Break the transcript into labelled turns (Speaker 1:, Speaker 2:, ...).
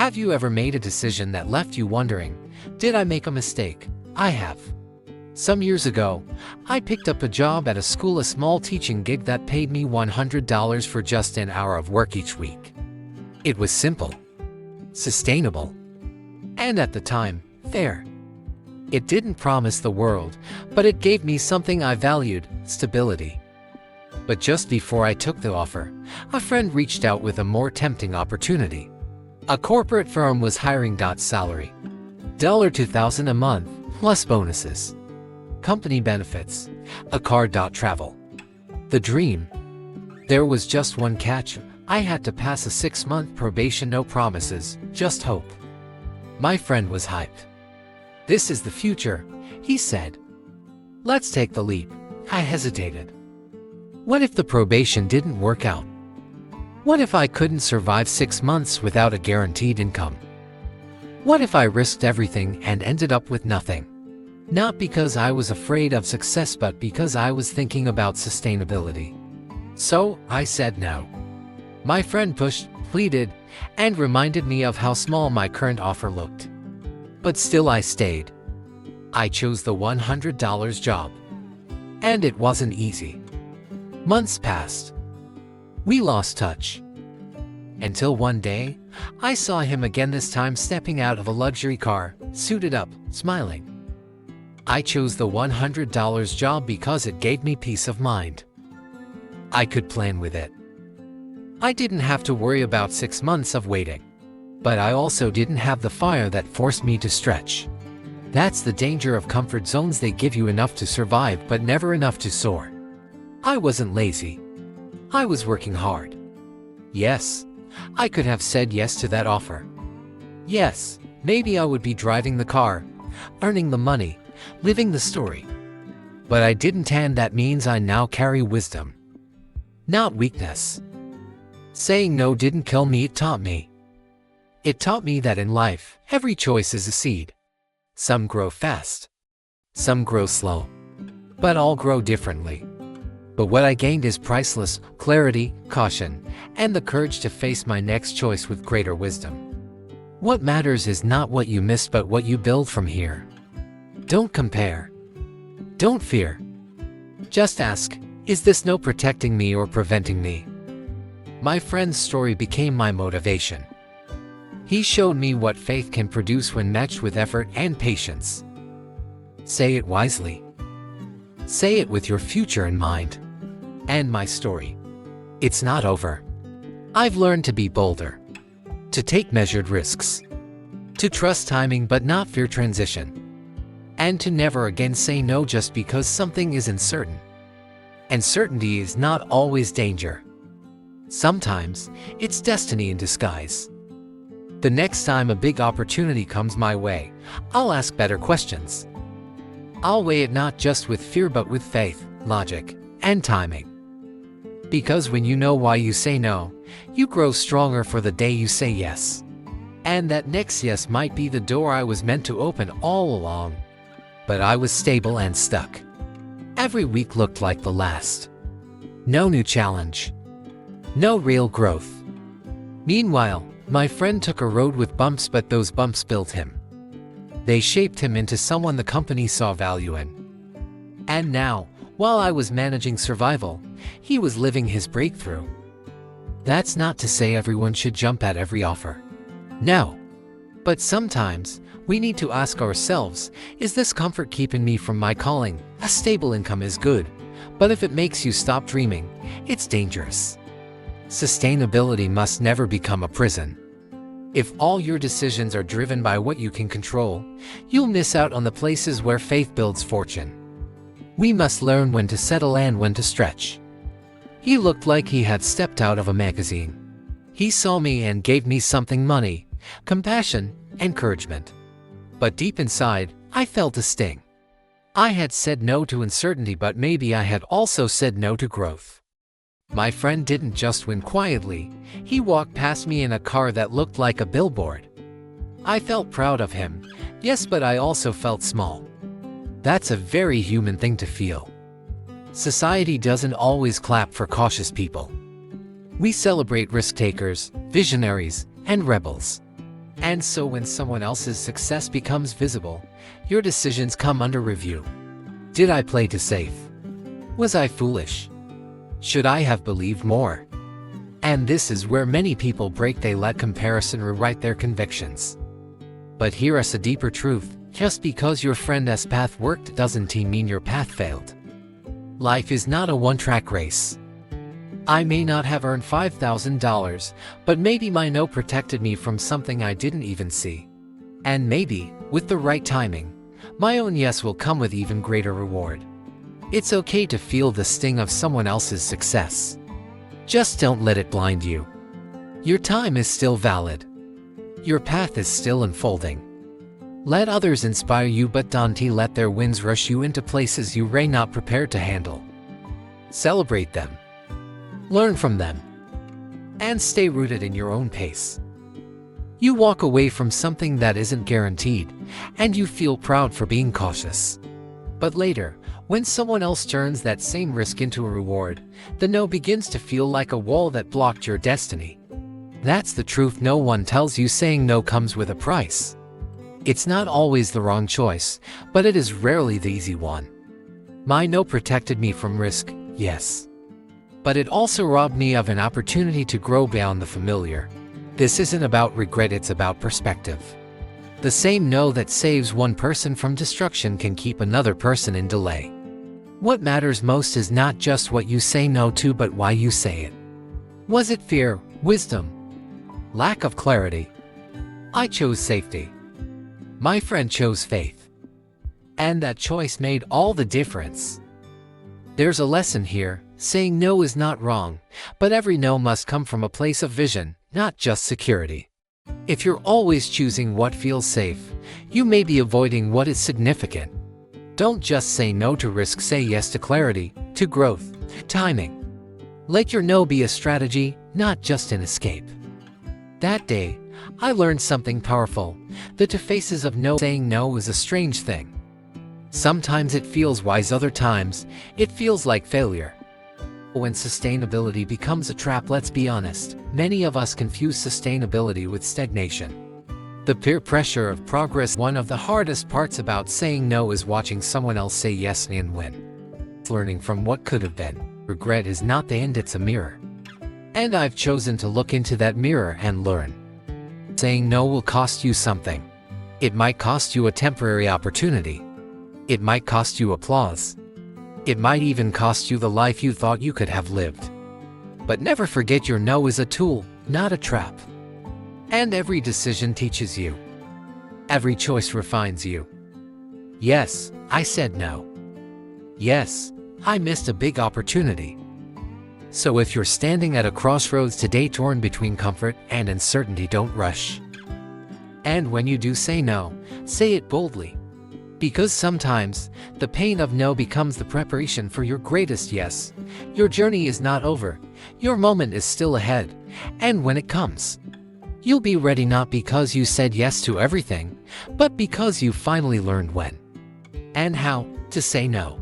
Speaker 1: Have you ever made a decision that left you wondering, did I make a mistake? I have. Some years ago, I picked up a job at a school, a small teaching gig that paid me $100 for just an hour of work each week. It was simple, sustainable, and at the time, fair. It didn't promise the world, but it gave me something I valued: stability. But just before I took the offer, a friend reached out with a more tempting opportunity. A corporate firm was hiring. Salary: $2,000 a month, plus bonuses. Company benefits: a car. Travel. The dream. There was just one catch: I had to pass a 6-month probation. No promises, just hope. My friend was hyped. This is the future, he said. Let's take the leap. I hesitated. What if the probation didn't work out? What if I couldn't survive 6 months without a guaranteed income? What if I risked everything and ended up with nothing? Not because I was afraid of success, but because I was thinking about sustainability. So, I said no. My friend pushed, pleaded, and reminded me of how small my current offer looked. But still I stayed. I chose the $100 job. And it wasn't easy. Months passed. We lost touch. Until one day, I saw him again, this time stepping out of a luxury car, suited up, smiling. I chose the $100 job because it gave me peace of mind. I could plan with it. I didn't have to worry about 6 months of waiting. But I also didn't have the fire that forced me to stretch. That's the danger of comfort zones. They give you enough to survive, but never enough to soar. I wasn't lazy. I was working hard. Yes, I could have said yes to that offer. Yes, maybe I would be driving the car, earning the money, living the story. But I didn't, and that means I now carry wisdom, not weakness. Saying no didn't kill me, it taught me. It taught me that in life, every choice is a seed. Some grow fast, some grow slow, but all grow differently. But what I gained is priceless: clarity, caution, and the courage to face my next choice with greater wisdom. What matters is not what you missed, but what you build from here. Don't compare. Don't fear. Just ask, is this no protecting me or preventing me? My friend's story became my motivation. He showed me what faith can produce when matched with effort and patience. Say it wisely. Say it with your future in mind. And my story, it's not over. I've learned to be bolder, to take measured risks, to trust timing but not fear transition, and to never again say no just because something is uncertain. And certainty is not always danger. Sometimes, it's destiny in disguise. The next time a big opportunity comes my way, I'll ask better questions. I'll weigh it not just with fear but with faith, logic, and timing. Because when you know why you say no, you grow stronger for the day you say yes. And that next yes might be the door I was meant to open all along. But I was stable and stuck. Every week looked like the last. No new challenge. No real growth. Meanwhile, my friend took a road with bumps, but those bumps built him. They shaped him into someone the company saw value in. And now, while I was managing survival, he was living his breakthrough. That's not to say everyone should jump at every offer. No. But sometimes, we need to ask ourselves, is this comfort keeping me from my calling? A stable income is good, but if it makes you stop dreaming, it's dangerous. Sustainability must never become a prison. If all your decisions are driven by what you can control, you'll miss out on the places where faith builds fortune. We must learn when to settle and when to stretch. He looked like he had stepped out of a magazine. He saw me and gave me something: money, compassion, encouragement. But deep inside, I felt a sting. I had said no to uncertainty, but maybe I had also said no to growth. My friend didn't just win quietly, he walked past me in a car that looked like a billboard. I felt proud of him, yes, but I also felt small. That's a very human thing to feel. Society doesn't always clap for cautious people. We celebrate risk takers, visionaries, and rebels. And so when someone else's success becomes visible, your decisions come under review. Did I play too safe? Was I foolish? Should I have believed more? And this is where many people break. They let comparison rewrite their convictions. But hear us a deeper truth. Just because your friend's path worked doesn't mean your path failed. Life is not a one-track race. I may not have earned $5,000, but maybe my no protected me from something I didn't even see. And maybe, with the right timing, my own yes will come with even greater reward. It's okay to feel the sting of someone else's success. Just don't let it blind you. Your time is still valid. Your path is still unfolding. Let others inspire you, but don't let their wins rush you into places you were not prepared to handle. Celebrate them. Learn from them. And stay rooted in your own pace. You walk away from something that isn't guaranteed, and you feel proud for being cautious. But later, when someone else turns that same risk into a reward, the no begins to feel like a wall that blocked your destiny. That's the truth. No one tells you saying no comes with a price. It's not always the wrong choice, but it is rarely the easy one. My no protected me from risk, yes. But it also robbed me of an opportunity to grow beyond the familiar. This isn't about regret, it's about perspective. The same no that saves one person from destruction can keep another person in delay. What matters most is not just what you say no to, but why you say it. Was it fear, wisdom, lack of clarity? I chose safety. My friend chose faith. And that choice made all the difference. There's a lesson here. Saying no is not wrong, but every no must come from a place of vision, not just security. If you're always choosing what feels safe, you may be avoiding what is significant. Don't just say no to risk, say yes to clarity, to growth, to timing. Let your no be a strategy, not just an escape. That day, I learned something powerful. The two faces of no. Saying no is a strange thing. Sometimes it feels wise, other times, it feels like failure. When sustainability becomes a trap, let's be honest, many of us confuse sustainability with stagnation. The peer pressure of progress. One of the hardest parts about saying no is watching someone else say yes and win. Learning from what could have been. Regret is not the end, it's a mirror. And I've chosen to look into that mirror and learn. Saying no will cost you something. It might cost you a temporary opportunity. It might cost you applause. It might even cost you the life you thought you could have lived. But never forget, your no is a tool, not a trap. And every decision teaches you. Every choice refines you. Yes, I said no. Yes, I missed a big opportunity. So if you're standing at a crossroads today, torn between comfort and uncertainty, don't rush. And when you do say no, say it boldly. Because sometimes, the pain of no becomes the preparation for your greatest yes. Your journey is not over. Your moment is still ahead. And when it comes, you'll be ready, not because you said yes to everything, but because you finally learned when and how to say no.